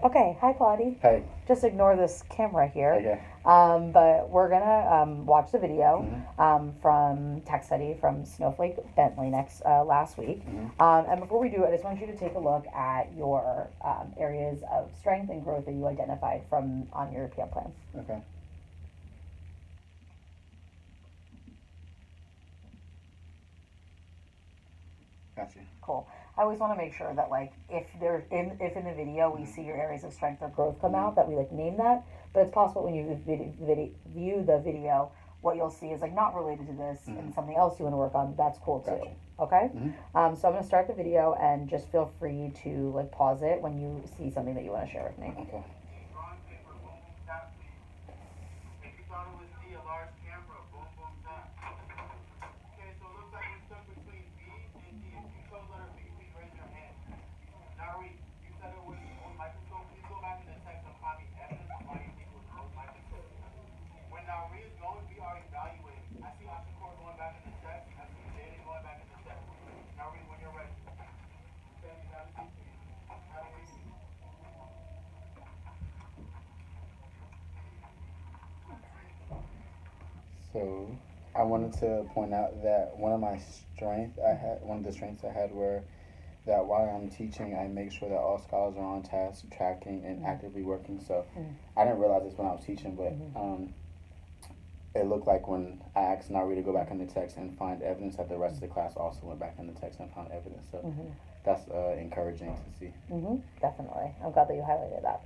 Okay, hi Claudia. Hey. Just ignore this camera here. Okay. But we're gonna watch the video Mm-hmm. from tech study from Snowflake Bentley last week. Mm-hmm. And before we do it, I just want you to take a look at your areas of strength and growth that you identified from on your PM plan. Okay. Gotcha. Cool. I always want to make sure that like if in the video we see your areas of strength or growth come out, that we like name that. But it's possible when you view the video, what you'll see is like not related to this and something else you want to work on. That's cool too. Gotcha. Okay. Mm-hmm. So I'm gonna start the video and just feel free to like pause it when you see something that you want to share with me. Okay. So I wanted to point out that one of the strengths I had were that while I'm teaching, I make sure that all scholars are on task, tracking, and actively working. So I didn't realize this when I was teaching, but it looked like when I asked Nari to go back in the text and find evidence, that the rest of the class also went back in the text and found evidence. So that's encouraging to see. Definitely. I'm glad that you highlighted that.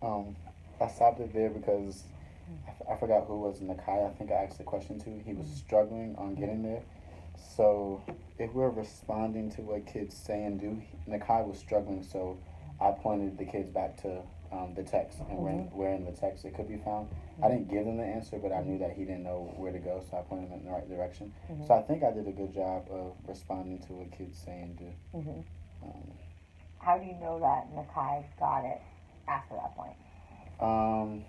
Um, I stopped it there because I forgot who was Nakai. I think I asked the question to. He was struggling on getting there. So if we're responding to what kids say and do, Nakai was struggling. So I pointed the kids back to the text and where in the text it could be found. I didn't give them the answer, but I knew that he didn't know where to go, so I pointed him in the right direction. So I think I did a good job of responding to what kids say and do. How do you know that Nakai got it after that point? Um,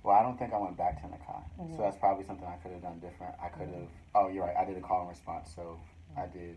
well, I don't think I went back to Nakai, so that's probably something I could have done different. I could have. Oh, you're right. I did a call and response, so I did.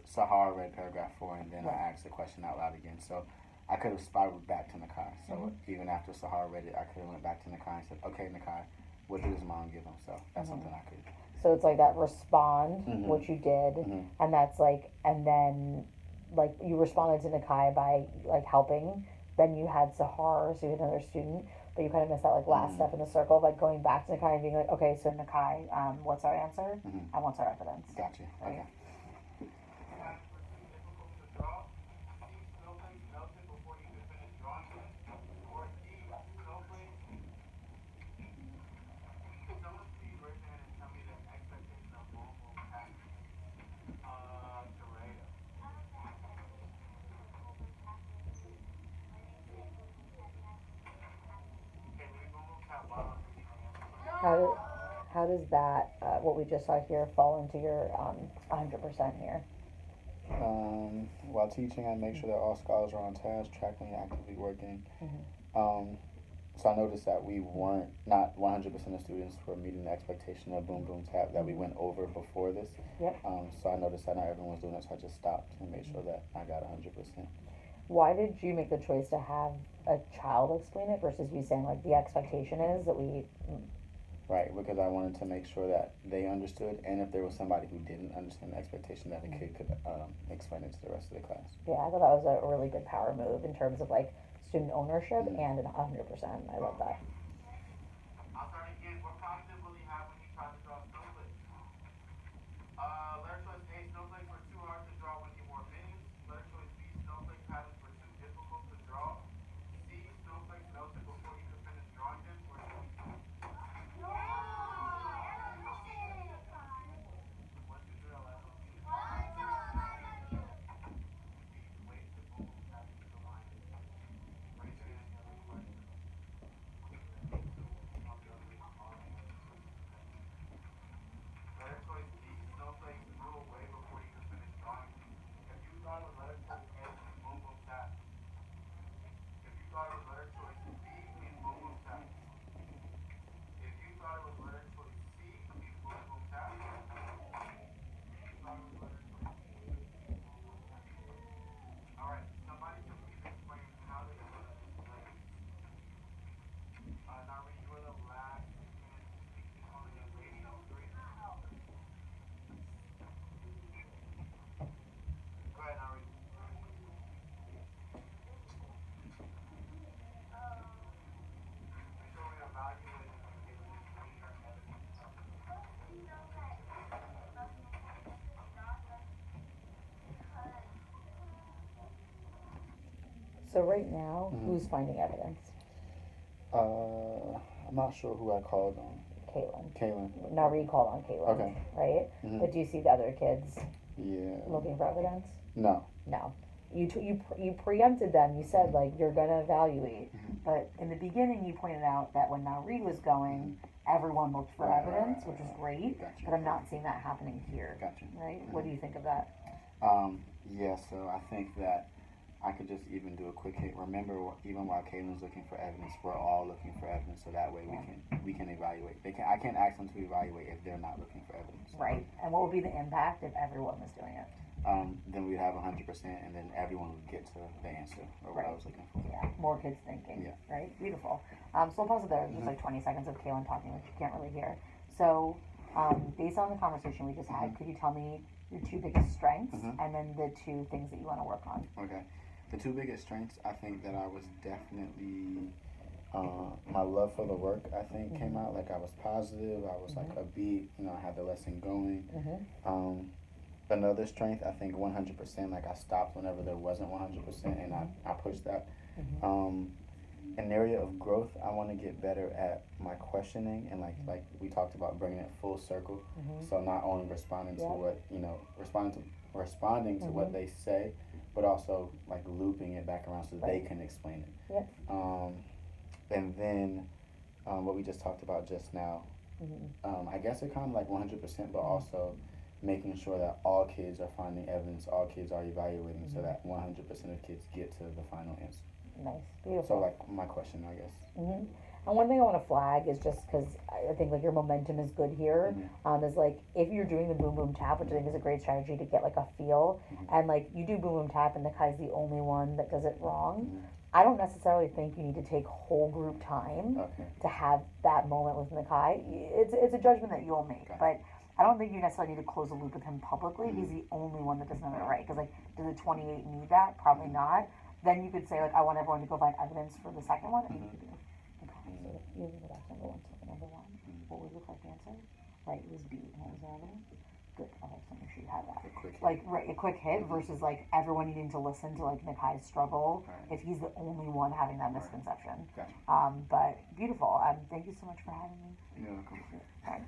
Sahara read paragraph 4, and then I asked the question out loud again. So I could have spiraled back to Nakai. So even after Sahara read it, I could have went back to Nakai and said, okay, Nakai, what did his mom give him? So that's something I could. So it's like that respond, what you did, and that's like, and then like you responded to Nakai by like helping. Then you had Sahar, so you had another student, but you kind of missed that like last step in the circle of like going back to Nakai and being like, okay, so Nakai, what's our answer and what's our evidence? Gotcha. Right? Okay. How, how does that, what we just saw here, fall into your 100% here? While teaching, I make sure that all scholars are on task, tracking, and actively working. So I noticed that we weren't, not 100% of students were meeting the expectation of boom, boom, tap that we went over before this. Yep. So I noticed that not everyone was doing it, so I just stopped and made sure that I got 100%. Why did you make the choice to have a child explain it versus you saying like the expectation is that we? Right, because I wanted to make sure that they understood, and if there was somebody who didn't understand the expectation, that the kid could explain it to the rest of the class. Yeah, I thought that was a really good power move in terms of like student ownership and 100%. I love that. So right now, who's finding evidence? I'm not sure who I called on. Kaylin. Now recall on Kaylin. Okay. Right? But do you see the other kids looking for evidence? No. No. You preempted them. You said like you're gonna evaluate, but in the beginning you pointed out that when Nauri was going, everyone looked for evidence, which is great. Gotcha. But I'm not seeing that happening here. Gotcha. Right? What do you think of that? Yeah. So I think that I could just even do a quick hit. Remember, even while Kaylin's looking for evidence, we're all looking for evidence, so that way we can evaluate. I can't ask them to evaluate if they're not looking for evidence. Right. And what would be the impact if everyone was doing it? Then we'd have 100%, and then everyone would get to the answer or what I was looking for. Yeah. More kids thinking. Yeah. Right. Beautiful. So I'll pause it there. Just like 20 seconds of Kaylin talking, which you can't really hear. So, based on the conversation we just had, could you tell me your two biggest strengths and then the two things that you want to work on? Okay. The two biggest strengths, I think that I was definitely, my love for the work, I think, came out. Like, I was positive, I was like upbeat, I had the lesson going. Another strength, I think 100%, like, I stopped whenever there wasn't 100%, and I pushed that. An area of growth, I want to get better at my questioning, and like we talked about, bringing it full circle. So not only responding to what, responding to what they say, but also like looping it back around so they can explain it. And then what we just talked about just now, I guess it kind of like 100%, but also making sure that all kids are finding evidence, all kids are evaluating, so that 100% of kids get to the final answer. Nice, beautiful. So like my question, I guess. And one thing I want to flag is just because I think like your momentum is good here. Is like if you're doing the boom boom tap, which I think is a great strategy to get like a feel, and like you do boom boom tap, and Nakai's the only one that does it wrong. I don't necessarily think you need to take whole group time to have that moment with Nakai. It's a judgment that you'll make, but I don't think you necessarily need to close a loop with him publicly. He's the only one that doesn't have it right. Because like, does the 28 need that? Probably not. Then you could say like, I want everyone to go find evidence for the second one, and you could do. Okay, so you go back to number one. What was the correct answer? Right, it was B. And what was the evidence? Good. Okay, so make sure you have that. Like, right, a quick hit versus like everyone needing to listen to like Nakai's struggle if he's the only one having that misconception. But beautiful. Thank you so much for having me. You're welcome. All right.